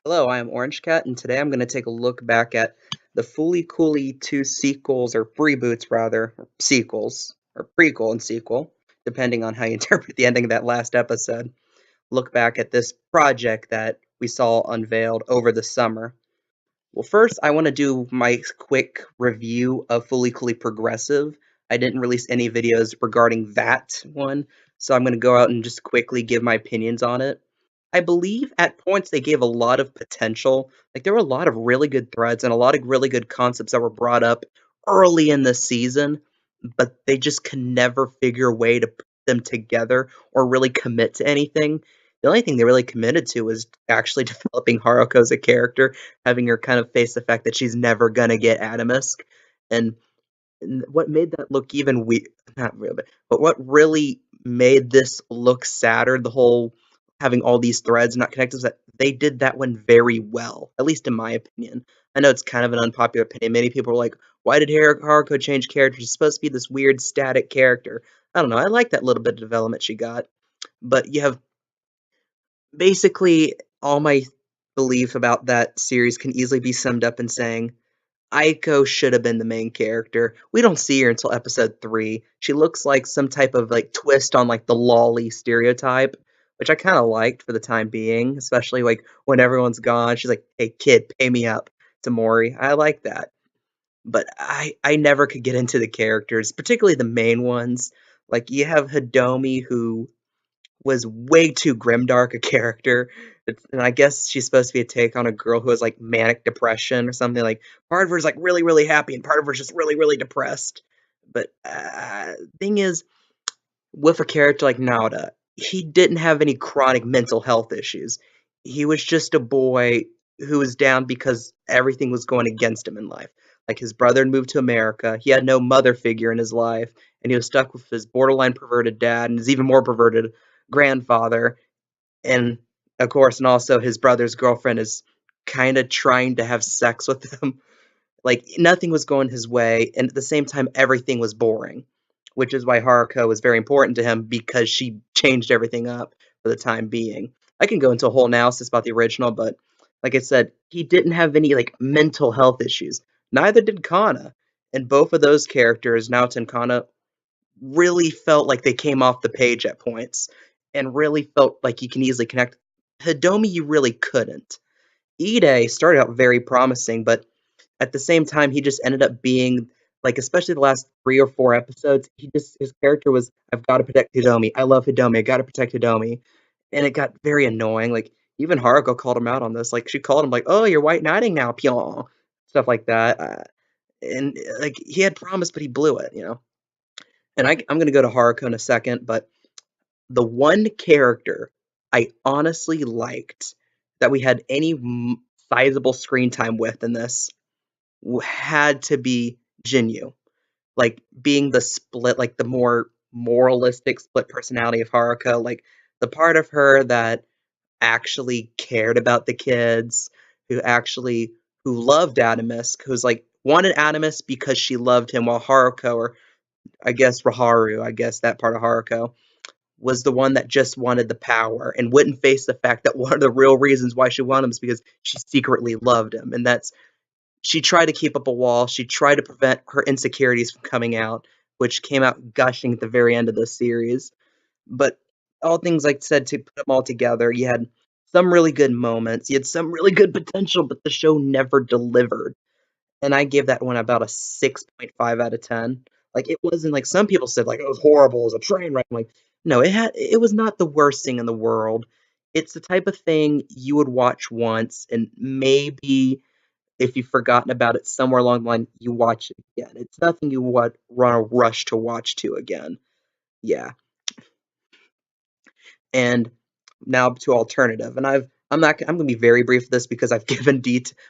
Hello, I am Orange Cat, and today I'm going to take a look back at the Fooly Cooly 2 sequels, or reboots rather, or sequels, or prequel and sequel, depending on how you interpret the ending of that last episode. Look back at this project that we saw unveiled over the summer. Well, first, I want to do my quick review of Fooly Cooly Progressive. I didn't release any videos regarding that one, so I'm going to go out and just quickly give my opinions on it. I believe at points they gave a lot of potential. Like there were a lot of really good threads and a lot of really good concepts that were brought up early in the season, but they just could never figure a way to put them together or really commit to anything. The only thing they really committed to was actually developing Haruko as a character, having her kind of face the fact that she's never gonna get Adamusk. And, and what made that look even not really, but what really made this look sadder, the whole having all these threads not connected, is that they did that one very well, at least in my opinion. I know it's kind of an unpopular opinion. Many people are like, why did Haruko change character? She's supposed to be this weird static character. I don't know. I like that little bit of development she got. But you have basically all my belief about that series can easily be summed up in saying Aiko should have been the main character. We don't see her until episode 3. She looks like some type of like twist on like the lolly stereotype, which I kind of liked for the time being, especially like when everyone's gone. She's like, "Hey kid, pay me up," to Mori. I like that. But I never could get into the characters, particularly the main ones. Like you have Hidomi, who was way too grimdark a character. And I guess she's supposed to be a take on a girl who has like manic depression or something. Like part of her is like really, really happy, and part of her is just really, really depressed. But thing is, with a character like Naoda, he didn't have any chronic mental health issues. He was just a boy who was down because everything was going against him in life. Like his brother had moved to America, he had no mother figure in his life, and he was stuck with his borderline perverted dad and his even more perverted grandfather. And of course, and also his brother's girlfriend is kind of trying to have sex with him. Like nothing was going his way, and at the same time, everything was boring, which is why Haruko was very important to him because she changed everything up for the time being. I can go into a whole analysis about the original, but like I said, he didn't have any like mental health issues. Neither did Kana, and both of those characters, Naoto and Kana, really felt like they came off the page at points, and really felt like you can easily connect. Hidomi, you really couldn't. Ide started out very promising, but at the same time, he just ended up being like, especially the last 3 or 4 episodes, his character was, I've got to protect Hidomi. I love Hidomi. I got to protect Hidomi, and it got very annoying. Like even Haruko called him out on this. Like she called him like, "Oh, you're white knighting now, Pyong," stuff like that. And like he had promised, but he blew it. And I'm gonna go to Haruko in a second, but the one character I honestly liked that we had any sizable screen time with in this had to be Jinyu. Like being the split, like the more moralistic split personality of Haruko, like the part of her that actually cared about the kids, who loved Adamus, who's like wanted Adamus because she loved him, while Haruko, or I guess Raharu, I guess that part of Haruko, was the one that just wanted the power and wouldn't face the fact that one of the real reasons why she wanted him is because she secretly loved him. And that's, she tried to keep up a wall. She tried to prevent her insecurities from coming out, which came out gushing at the very end of the series. But all things like I said, to put them all together, you had some really good moments, you had some really good potential, but the show never delivered. And I gave that one about a 6.5 out of 10. Like it wasn't like some people said like it was horrible, it was a train wreck. I'm like, no, it was not the worst thing in the world. It's the type of thing you would watch once, and maybe if you've forgotten about it somewhere along the line, you watch it again. It's nothing you would run a rush to watch to again. Yeah. And now to alternative. And I'm gonna be very brief with this because I've given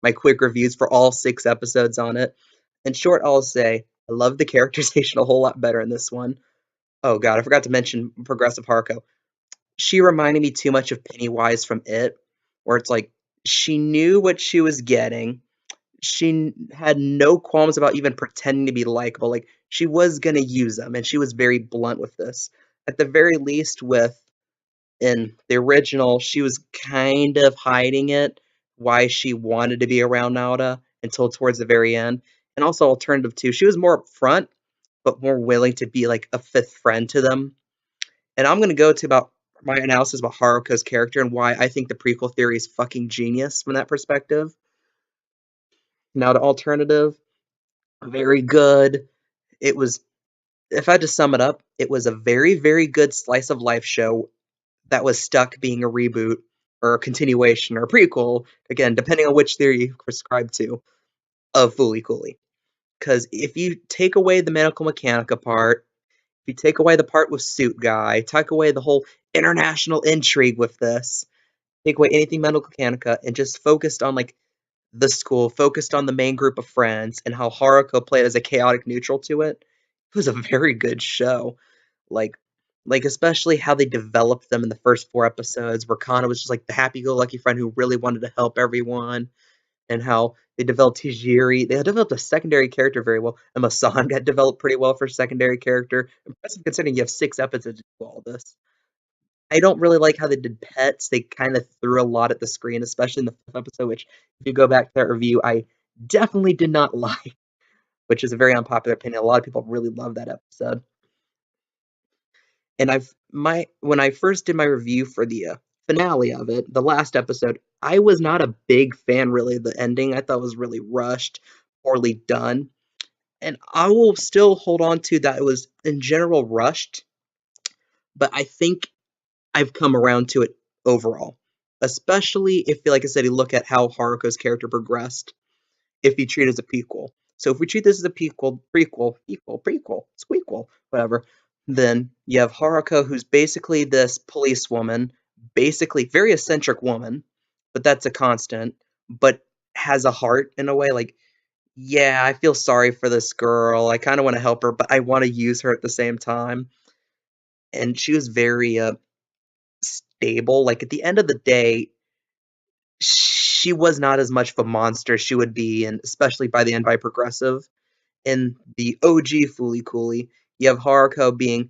my quick reviews for all 6 episodes on it. In short, I'll say I love the characterization a whole lot better in this one. Oh god, I forgot to mention Progressive Haruko. She reminded me too much of Pennywise from It, where it's like she knew what she was getting. She had no qualms about even pretending to be likable. Like she was gonna use them, and she was very blunt with this. At the very least, with in the original, she was kind of hiding it why she wanted to be around Naoda until towards the very end. And also alternative too, she was more upfront, but more willing to be like a fifth friend to them. And I'm gonna go to about my analysis about Haruko's character and why I think the prequel theory is fucking genius from that perspective. Now the alternative, very good. It was, if I had to sum it up, it was a very, very good slice of life show that was stuck being a reboot or a continuation or a prequel, again, depending on which theory you prescribe to, of Fooly Cooley. Because if you take away the medical mechanica part, if you take away the part with Suit Guy, take away the whole international intrigue with this, take away anything medical mechanica, and just focused on like the school, focused on the main group of friends, and how Haruko played as a chaotic neutral to it, it was a very good show. Like, like especially how they developed them in the first 4 episodes, where Kana was just like the happy-go-lucky friend who really wanted to help everyone, and how they developed Hijiri. They developed a secondary character very well, and Masan got developed pretty well for a secondary character. Impressive considering you have 6 episodes to do all this. I don't really like how they did pets. They kind of threw a lot at the screen, especially in the 5th episode, which, if you go back to that review, I definitely did not like, which is a very unpopular opinion. A lot of people really love that episode. And when I first did my review for the finale of it, the last episode, I was not a big fan really of the ending. I thought it was really rushed, poorly done. And I will still hold on to that it was in general rushed, but I think I've come around to it overall. Especially if, like I said, you look at how Haruko's character progressed, if you treat it as a prequel. So if we treat this as a prequel, squeakquel, whatever, then you have Haruko, who's basically this policewoman, basically very eccentric woman, but that's a constant, but has a heart in a way. Like, yeah, I feel sorry for this girl. I kind of want to help her, but I want to use her at the same time. And she was very stable. Like at the end of the day, she was not as much of a monster as she would be, and especially by the end by Progressive. In the OG Fooly Cooley, you have Haruko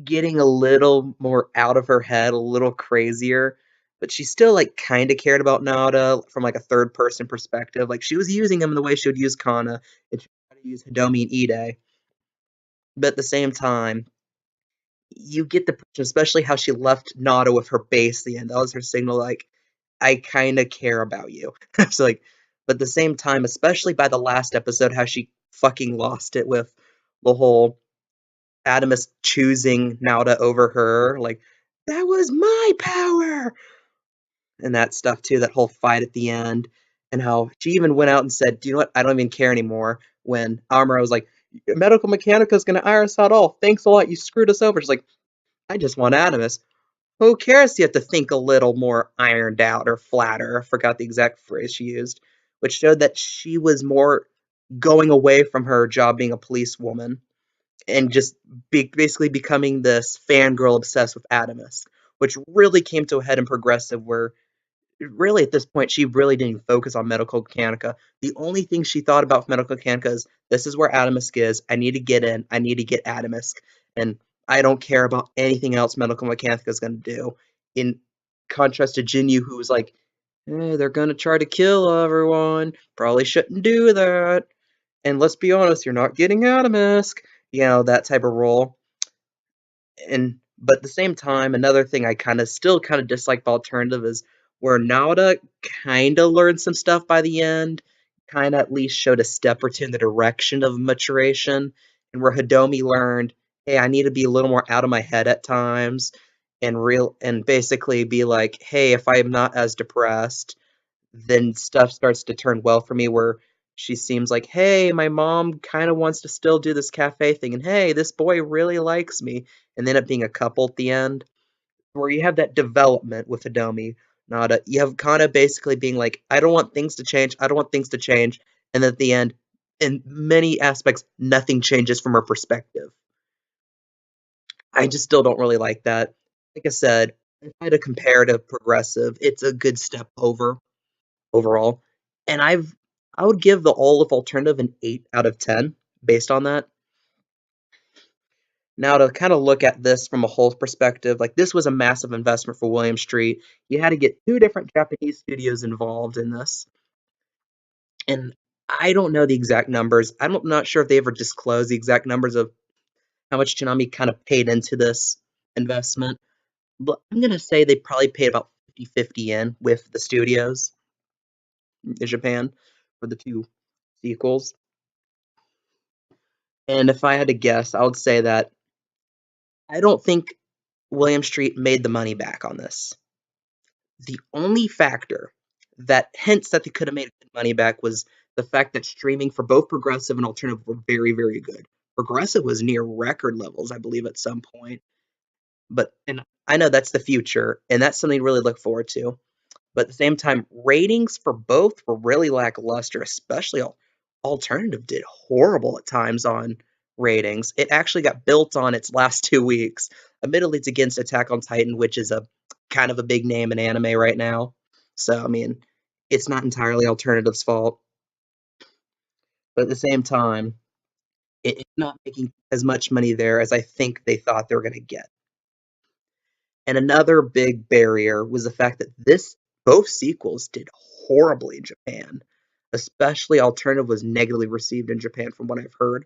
getting a little more out of her head, a little crazier, but she still like kind of cared about Naoda from like a third person perspective. Like she was using him in the way she would use Kana, and she tried to use Hidomi and Ide. But at the same time, you get the picture, especially how she left Nada with her base at the end. That was her signal, like, I kind of care about you. It's like, but at the same time, especially by the last episode, how she fucking lost it with the whole Adamus choosing Nauta over her. Like, that was my power! And that stuff too, that whole fight at the end. And how she even went out and said, do you know what? I don't even care anymore. When Amuro was like, Medical Mechanica is going to iron us out all. Thanks a lot. You screwed us over. She's like, I just want Adamus. Who cares? You have to think a little more ironed out or flatter. I forgot the exact phrase she used, which showed that she was more going away from her job being a policewoman and just basically becoming this fangirl obsessed with Adamus, which really came to a head in Progressive, where really at this point she really didn't even focus on Medical Mechanica. The only thing she thought about Medical Mechanica is, this is where Adamus is. I need to get in. I need to get Adamus, and I don't care about anything else Medical Mechanica is going to do. In contrast to Jinyu, who was like, they're going to try to kill everyone. Probably shouldn't do that. And let's be honest, you're not getting Adamus. You know, that type of role. And but at the same time, another thing I still kind of dislike the alternative is where Naoda kind of learned some stuff by the end, kind of at least showed a step or two in the direction of maturation, and where Hidomi learned, hey, I need to be a little more out of my head at times, and basically be like, hey, if I'm not as depressed, then stuff starts to turn well for me, where she seems like, hey, my mom kind of wants to still do this cafe thing, and hey, this boy really likes me, and they end up being a couple at the end, where you have that development with Hidomi. Nada, you have Kana basically being like, I don't want things to change, I don't want things to change, and at the end, in many aspects, nothing changes from her perspective. I just still don't really like that. Like I said, if I had a comparative progressive, it's a good step over overall. And I would give the Olive alternative an 8 out of 10 based on that. Now, to kind of look at this from a whole perspective, like this was a massive investment for William Street. You had to get two different Japanese studios involved in this. And I don't know the exact numbers. Not sure if they ever disclosed the exact numbers of how much Tsunami kind of paid into this investment. But I'm going to say they probably paid about 50-50 in with the studios in Japan for the two sequels. And if I had to guess, I would say that I don't think William Street made the money back on this. The only factor that hints that they could have made money back was the fact that streaming for both Progressive and Alternative were very, very good. Progressive was near record levels, I believe, at some point. But and I know that's the future, and that's something to really look forward to. But at the same time, ratings for both were really lackluster, especially Alternative did horrible at times on ratings. It actually got built on its last 2 weeks. Admittedly, it's against Attack on Titan, which is a kind of a big name in anime right now. So, I mean, it's not entirely Alternative's fault. But at the same time, it's not making as much money there as I think they thought they were going to get. And another big barrier was the fact that both sequels did horribly in Japan. Especially Alternative was negatively received in Japan from what I've heard.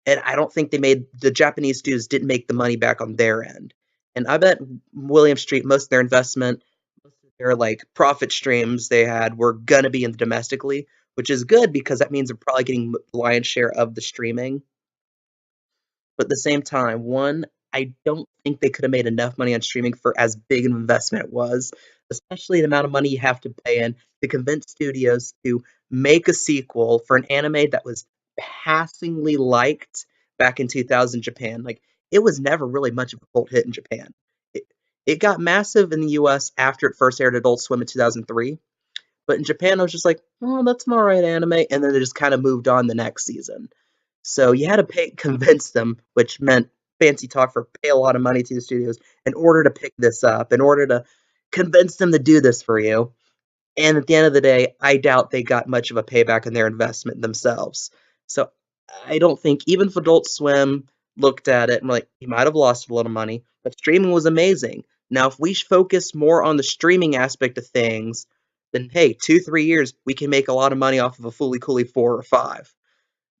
And I don't think the Japanese studios didn't make the money back on their end. And I bet William Street, most of their investment, most of their like profit streams they had were gonna be in the domestically, which is good because that means they're probably getting the lion's share of the streaming. But at the same time, one, I don't think they could have made enough money on streaming for as big an investment it was, especially the amount of money you have to pay in to convince studios to make a sequel for an anime that was passingly liked back in 2000 Japan. Like, it was never really much of a cult hit in Japan. It, it got massive in the US after it first aired Adult Swim in 2003. But in Japan, I was just like, oh, that's an alright anime. And then it just kind of moved on the next season. So you had to convince them, which meant fancy talk for pay a lot of money to the studios in order to pick this up, in order to convince them to do this for you. And at the end of the day, I doubt they got much of a payback on their investment themselves. So I don't think even if Adult Swim looked at it and like, you might have lost a little money, but streaming was amazing. Now, if we focus more on the streaming aspect of things, then hey, 2-3 years, we can make a lot of money off of a Fooly Cooly 4 or 5.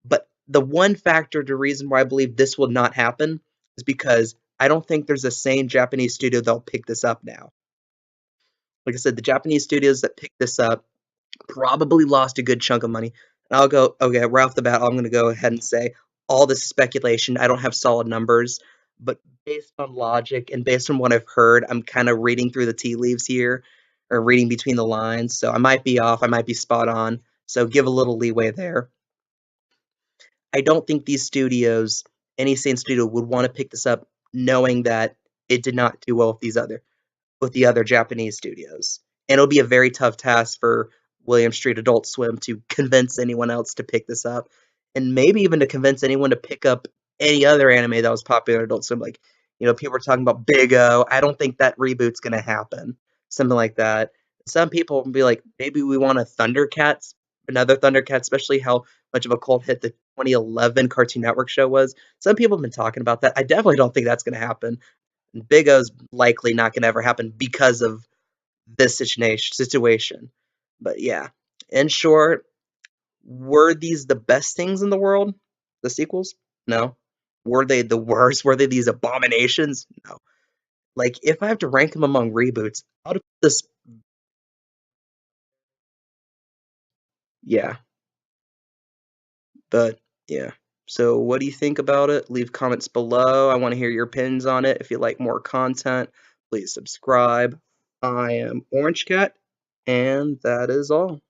But the one factor, the reason why I believe this will not happen is because I don't think there's a sane Japanese studio that'll pick this up now. Like I said, the Japanese studios that picked this up probably lost a good chunk of money. And I'll go, okay, right off the bat, I'm going to go ahead and say all this speculation. I don't have solid numbers, but based on logic and based on what I've heard, I'm kind of reading through the tea leaves here or reading between the lines. So I might be off, I might be spot on. So give a little leeway there. I don't think these studios, any sane studio, would want to pick this up knowing that it did not do well with the other Japanese studios. And it'll be a very tough task for William Street Adult Swim to convince anyone else to pick this up, and maybe even to convince anyone to pick up any other anime that was popular in Adult Swim. Like, people are talking about Big O. I don't think that reboot's gonna happen. Something like that. Some people will be like, maybe we want a Thundercats, another Thundercats, especially how much of a cult hit the 2011 Cartoon Network show was. Some people have been talking about that. I definitely don't think that's gonna happen. Big O's likely not going to ever happen because of this situation. But yeah, in short, were these the best things in the world? The sequels? No. Were they the worst? Were they these abominations? No. Like, if I have to rank them among reboots, out of this, yeah. But yeah. So, what do you think about it? Leave comments below. I want to hear your opinions on it. If you like more content, please subscribe. I am Orange Cat, and that is all.